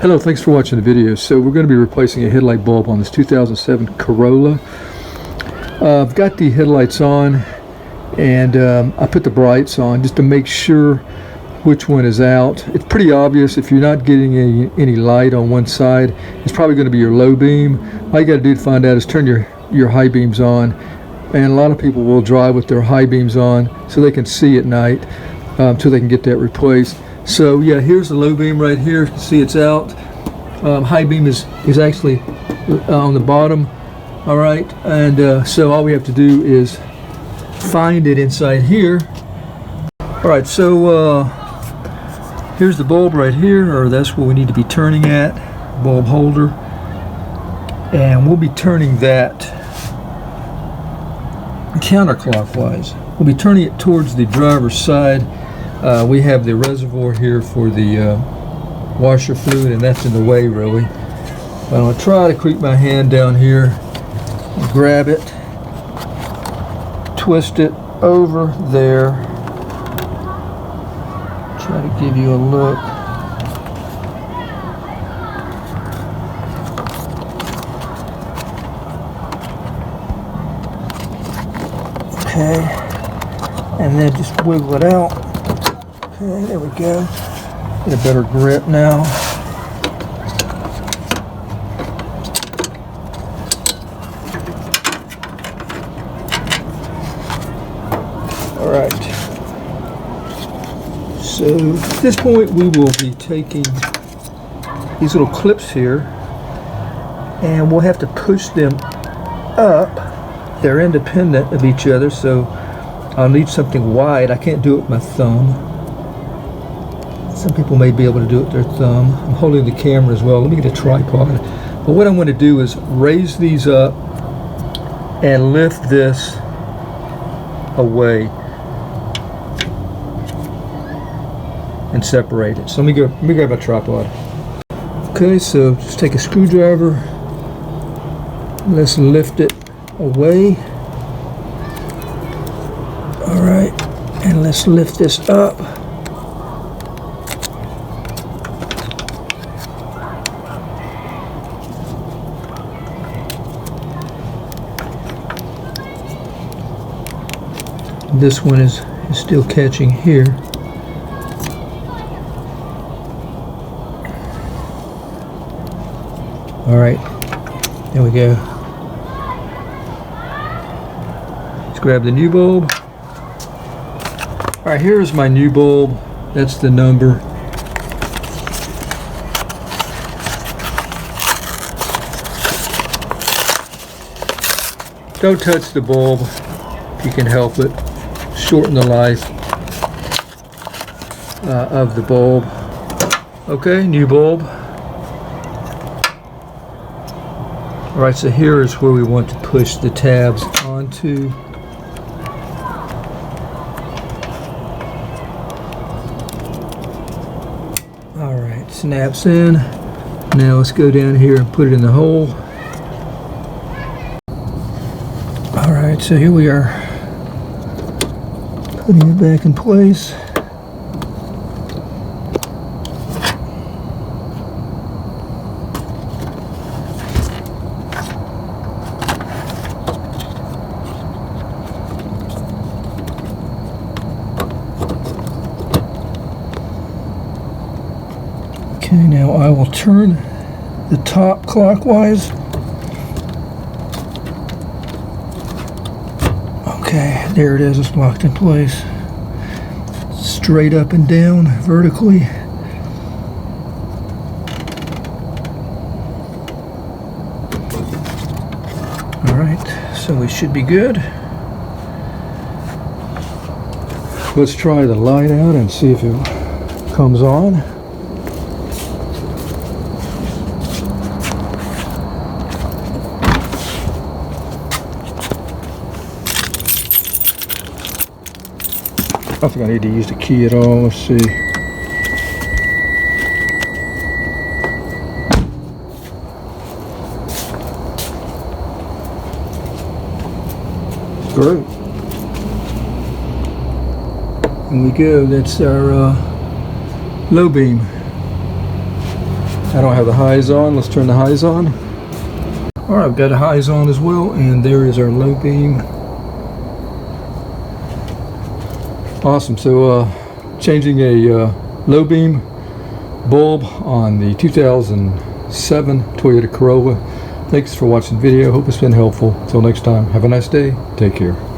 Hello, thanks for watching the video. So we're going to be replacing a headlight bulb on this 2007 Corolla. I've got the headlights on, and I put the brights on just to make sure which one is out. It's pretty obvious if you're not getting any light on one side. It's probably going to be your low beam. All you got to do to find out is turn your high beams on, and a lot of people will drive with their high beams on so they can see at night, until they can get that replaced. So yeah, here's the low beam right here. You can see it's out. High beam is actually on the bottom. All right, and so all we have to do is find it inside here. All right, so here's the bulb right here, or that's what we need to be turning at, bulb holder, and we'll be turning that counterclockwise. We'll be turning it towards the driver's side. We have the reservoir here for the washer fluid, and that's in the way really. But I'm going to try to creep my hand down here and grab it, twist it over there, try to give you a look. Okay, and then just wiggle it out. Okay, there we go. Get a better grip now. All right. So at this point we will be taking these little clips here, and we'll have to push them up. They're independent of each other, so I'll need something wide. I can't do it with my thumb. Some people may be able to do it with their thumb. I'm holding the camera as well. Let me get a tripod. But what I'm going to do is raise these up and lift this away and separate it. So let me grab my tripod. Okay, so just take a screwdriver. Let's lift it away. All right, and let's lift this up. This one is still catching here. All right, there we go. Let's grab the new bulb. All right, here's my new bulb. That's the number. Don't touch the bulb if you can help it. Shorten the life of the bulb. Okay, new bulb. All right, so here is where we want to push the tabs onto. All right, snaps in. Now let's go down here and put it in the hole. All right, so here we are, putting it back in place. Okay, now I will turn the top clockwise. Okay, there it is. It's locked in place. Straight up and down, vertically. All right, so we should be good. Let's try the light out and see if it comes on. I don't think I need to use the key at all. Let's see. Great. And we go. That's our low beam. I don't have the highs on. Let's turn the highs on. All right, I've got the highs on as well, and there is our low beam. Awesome. So changing a low beam bulb on the 2007 Toyota Corolla. Thanks for watching the video. Hope it's been helpful. Until next time, have a nice day. Take care.